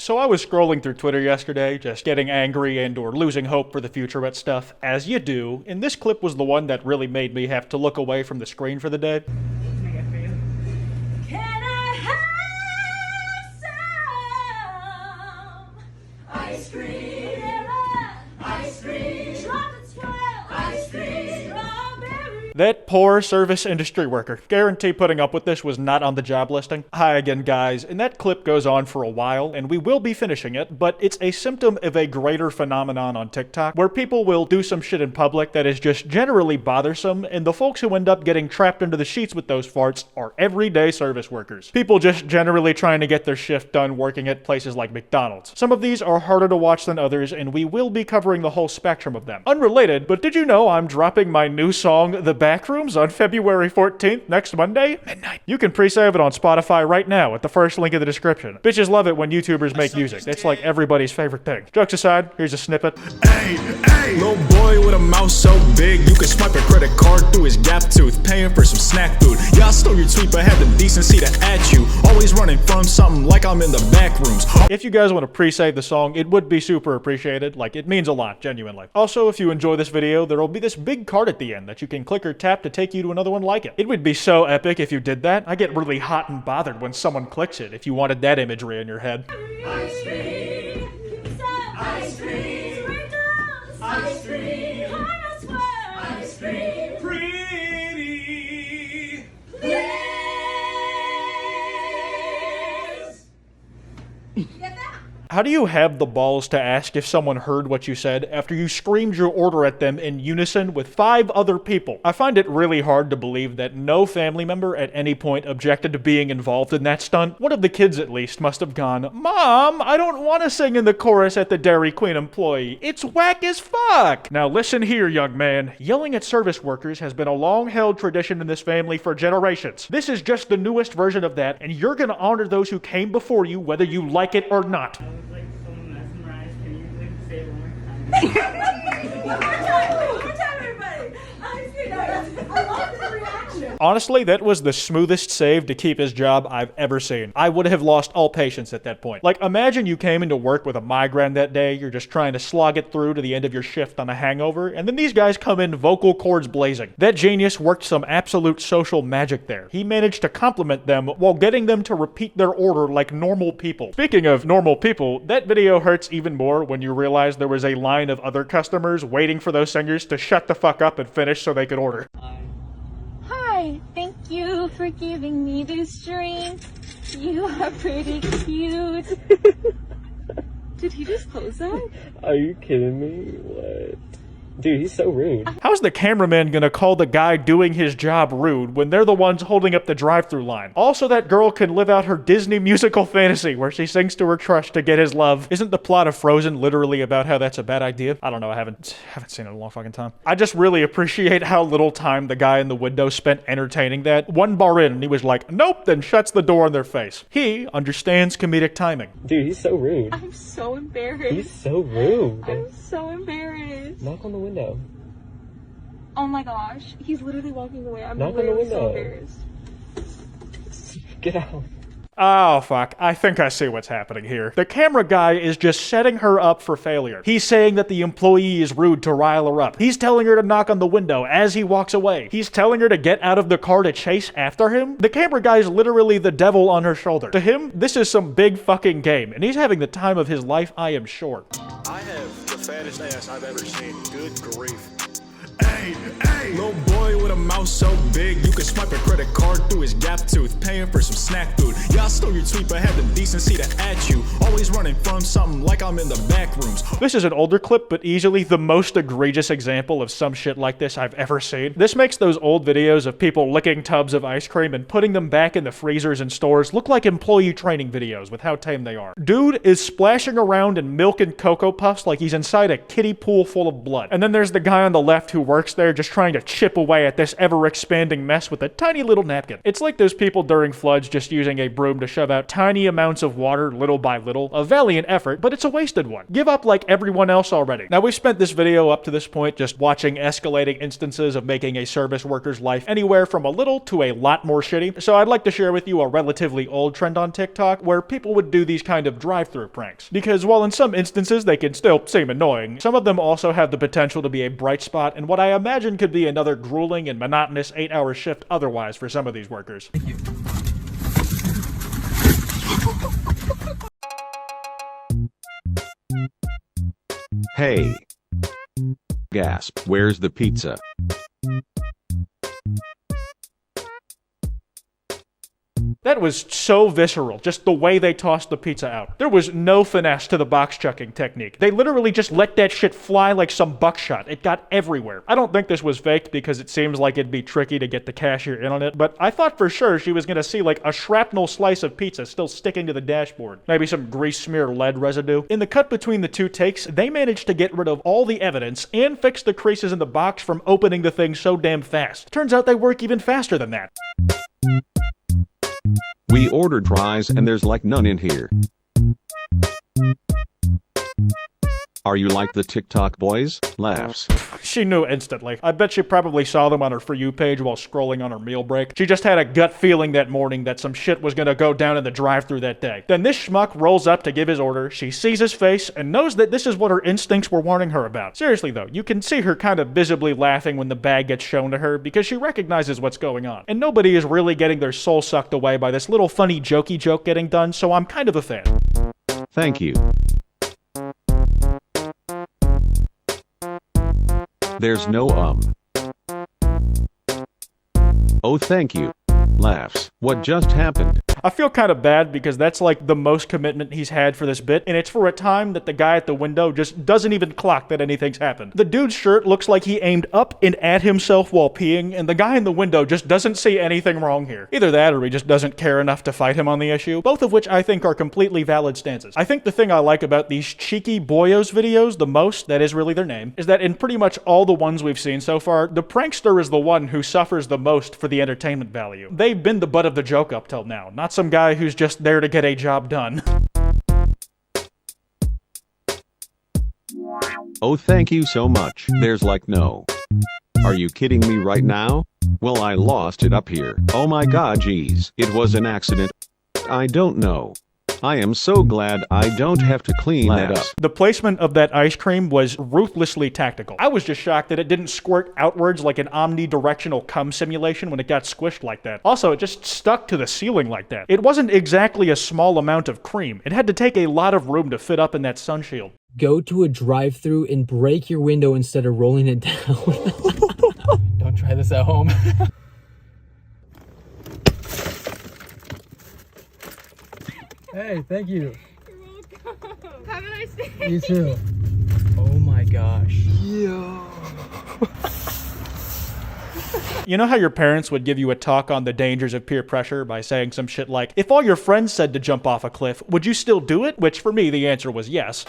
So I was scrolling through Twitter yesterday, just getting angry and or losing hope for the future at stuff, as you do, and this clip was the one that really made me have to look away from the screen for the day. Can I have some ice cream? Ice cream. Chocolate swirl. Ice cream. Strawberry. That poor service industry worker. Guarantee putting up with this was not on the job listing. Hi again, guys, and that clip goes on for a while, and we will be finishing it, but it's a symptom of a greater phenomenon on TikTok, where people will do some shit in public that is just generally bothersome, and the folks who end up getting trapped into the sheets with those farts are everyday service workers. People just generally trying to get their shift done working at places like McDonald's. Some of these are harder to watch than others, and we will be covering the whole spectrum of them. Unrelated, but did you know I'm dropping my new song, The Backrooms, on February 14th, next Monday, midnight. You can pre-save it on Spotify right now at the first link in the description. Bitches love it when YouTubers make music. It's like everybody's favorite thing. Jokes aside, here's a snippet. Hey, little boy with a mouth so big you can swipe a credit card through his gap tooth, paying for some snack food. Yeah, I stole your tweet but had the decency to at you. Always running from something like I'm in the back rooms. If you guys want to pre-save the song, it would be super appreciated. Like, it means a lot, genuinely. Also, if you enjoy this video, there will be this big card at the end that you can click or tap to take you to another one like it. It would be so epic if you did that. I get really hot and bothered when someone clicks it, if you wanted that imagery in your head. Ice cream. Ice cream. Sprinkles. Ice cream. Caramel swirl. Ice cream. Pretty. Please. Get that? How do you have the balls to ask if someone heard what you said after you screamed your order at them in unison with 5 other people? I find it really hard to believe that no family member at any point objected to being involved in that stunt. One of the kids at least must have gone, "Mom, I don't want to sing in the chorus at the Dairy Queen employee. It's whack as fuck." Now listen here, young man. Yelling at service workers has been a long-held tradition in this family for generations. This is just the newest version of that, and you're gonna honor those who came before you whether you like it or not. Like someone mesmerized. Can you like say it one more time? One more time, everybody. Ice cream. I love the reaction. Honestly, that was the smoothest save to keep his job I've ever seen. I would have lost all patience at that point. Like, imagine you came into work with a migraine that day, you're just trying to slog it through to the end of your shift on a hangover, and then these guys come in vocal cords blazing. That genius worked some absolute social magic there. He managed to compliment them while getting them to repeat their order like normal people. Speaking of normal people, that video hurts even more when you realize there was a line of other customers waiting for those singers to shut the fuck up and finish so they could order. Hi, thank you for giving me this drink. You are pretty cute. Did he just close that? Are you kidding me? What? Dude, he's so rude. How's the cameraman gonna call the guy doing his job rude when they're the ones holding up the drive-thru line? Also, that girl can live out her Disney musical fantasy where she sings to her crush to get his love. Isn't the plot of Frozen literally about how that's a bad idea? I don't know, I haven't seen it in a long fucking time. I just really appreciate how little time the guy in the window spent entertaining that. One bar in and he was like, nope, then shuts the door in their face. He understands comedic timing. Dude, he's so rude. I'm so embarrassed. He's so rude. I'm so embarrassed. Knock on the window. Oh my gosh, he's literally walking away. I'm Knock on the literally so window. embarrassed. Get out. Oh, fuck. I think I see what's happening here. The camera guy is just setting her up for failure. He's saying that the employee is rude to rile her up. He's telling her to knock on the window as he walks away. He's telling her to get out of the car to chase after him. The camera guy is literally the devil on her shoulder. To him, this is some big fucking game, and he's having the time of his life, I am sure. I have the fattest ass I've ever seen. Good grief. Hey, little boy with a mouth so big you can swipe a credit card through his gap tooth, paying for some snack food. Yeah, I stole your tweet but had the decency to at you. Always running from something like I'm in the back rooms. This is an older clip, but easily the most egregious example of some shit like this I've ever seen. This makes those old videos of people licking tubs of ice cream and putting them back in the freezers in stores look like employee training videos with how tame they are. Dude is splashing around in milk and Cocoa Puffs like he's inside a kiddie pool full of blood. And then there's the guy on the left who works there just trying to chip away at this ever-expanding mess with a tiny little napkin. It's like those people during floods just using a broom to shove out tiny amounts of water little by little. A valiant effort, but it's a wasted one. Give up like everyone else already. Now, we've spent this video up to this point just watching escalating instances of making a service worker's life anywhere from a little to a lot more shitty, so I'd like to share with you a relatively old trend on TikTok where people would do these kind of drive-thru pranks. Because while in some instances they can still seem annoying, some of them also have the potential to be a bright spot in what I imagine could be another grueling and monotonous 8-hour shift otherwise for some of these workers. Thank you. Hey. Gasp, where's the pizza? That was so visceral, just the way they tossed the pizza out. There was no finesse to the box chucking technique. They literally just let that shit fly like some buckshot. It got everywhere. I don't think this was faked because it seems like it'd be tricky to get the cashier in on it, but I thought for sure she was gonna see like a shrapnel slice of pizza still sticking to the dashboard. Maybe some grease smear lead residue. In the cut between the two takes, they managed to get rid of all the evidence and fix the creases in the box from opening the thing so damn fast. Turns out they work even faster than that. We ordered fries and there's like none in here. Are you like the TikTok boys? Laughs. She knew instantly. I bet she probably saw them on her For You page while scrolling on her meal break. She just had a gut feeling that morning that some shit was gonna go down in the drive-thru that day. Then this schmuck rolls up to give his order, she sees his face, and knows that this is what her instincts were warning her about. Seriously though, you can see her kind of visibly laughing when the bag gets shown to her because she recognizes what's going on. And nobody is really getting their soul sucked away by this little funny jokey joke getting done, so I'm kind of a fan. Thank you. There's no Oh, thank you. Laughs. What just happened? I feel kind of bad because that's like the most commitment he's had for this bit, and it's for a time that the guy at the window just doesn't even clock that anything's happened. The dude's shirt looks like he aimed up and at himself while peeing, and the guy in the window just doesn't see anything wrong here. Either that or he just doesn't care enough to fight him on the issue, both of which I think are completely valid stances. I think the thing I like about these cheeky boyos videos the most, that is really their name, is that in pretty much all the ones we've seen so far, the prankster is the one who suffers the most for the entertainment value. They've been the butt of the joke up till now, not some guy who's just there to get a job done. Oh, thank you so much. There's like no. Are you kidding me right now? Well, I lost it up here. Oh my god, geez. It was an accident. I don't know. I am so glad I don't have to clean that up. The placement of that ice cream was ruthlessly tactical. I was just shocked that it didn't squirt outwards like an omnidirectional cum simulation when it got squished like that. Also, it just stuck to the ceiling like that. It wasn't exactly a small amount of cream. It had to take a lot of room to fit up in that sun shield. Go to a drive-thru and break your window instead of rolling it down. Don't try this at home. Hey, thank you. You're welcome. Have a nice day. You too. Oh my gosh. Yo. You know how your parents would give you a talk on the dangers of peer pressure by saying some shit like, if all your friends said to jump off a cliff, would you still do it? Which for me, the answer was yes.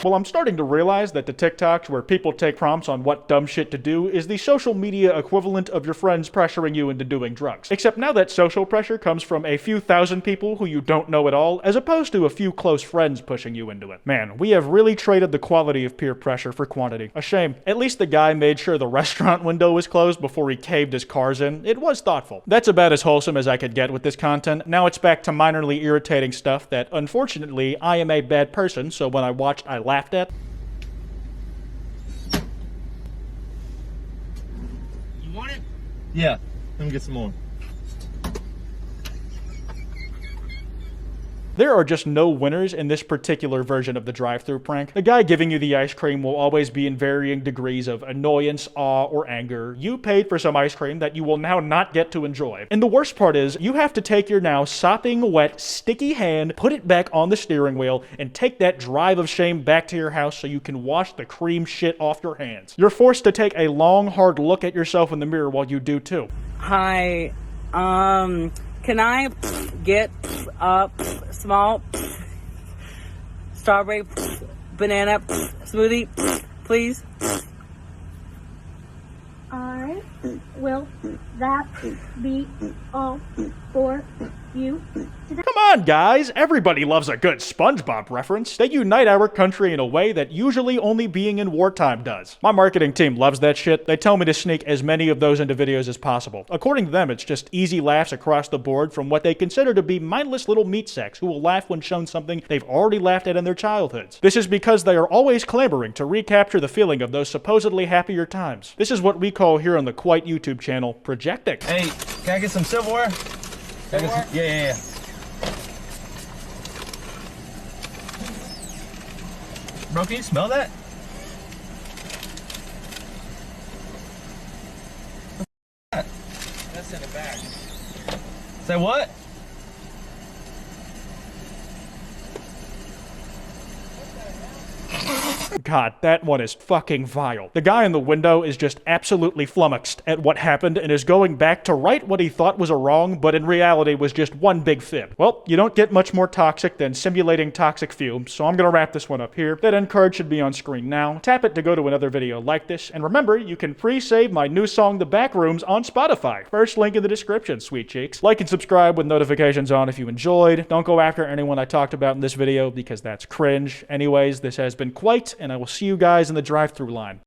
Well, I'm starting to realize that the TikToks where people take prompts on what dumb shit to do is the social media equivalent of your friends pressuring you into doing drugs. Except now that social pressure comes from a few thousand people who you don't know at all, as opposed to a few close friends pushing you into it. Man, we have really traded the quality of peer pressure for quantity. A shame. At least the guy made sure the restaurant window was closed before he caved his cars in. It was thoughtful. That's about as wholesome as I could get with this content. Now it's back to minorly irritating stuff that, unfortunately, I am a bad person, so when I watched, I laughed at. You want it? Yeah. Let me get some more. There are just no winners in this particular version of the drive-thru prank. The guy giving you the ice cream will always be in varying degrees of annoyance, awe, or anger. You paid for some ice cream that you will now not get to enjoy. And the worst part is, you have to take your now sopping wet, sticky hand, put it back on the steering wheel, and take that drive of shame back to your house so you can wash the cream shit off your hands. You're forced to take a long, hard look at yourself in the mirror while you do too. Hi, can I get small strawberry banana smoothie, please? Alright. Will that be all for you today? Come on, guys! Everybody loves a good Spongebob reference. They unite our country in a way that usually only being in wartime does. My marketing team loves that shit. They tell me to sneak as many of those into videos as possible. According to them, it's just easy laughs across the board from what they consider to be mindless little meat sacks who will laugh when shown something they've already laughed at in their childhoods. This is because they are always clamoring to recapture the feeling of those supposedly happier times. This is what we call here on the Kwite YouTube channel, projecting. Hey, can I get some silverware? Yeah. Bro, can you smell that? That's in the back. Say what? God, that one is fucking vile. The guy in the window is just absolutely flummoxed at what happened and is going back to right what he thought was a wrong, but in reality was just one big fib. Well, you don't get much more toxic than simulating toxic fumes, so I'm gonna wrap this one up here. That end card should be on screen now. Tap it to go to another video like this, and remember, you can pre-save my new song, The Backrooms, on Spotify. First link in the description, sweet cheeks. Like and subscribe with notifications on if you enjoyed. Don't go after anyone I talked about in this video because that's cringe. Anyways, this has been Kwite, and I will see you guys in the drive-thru line.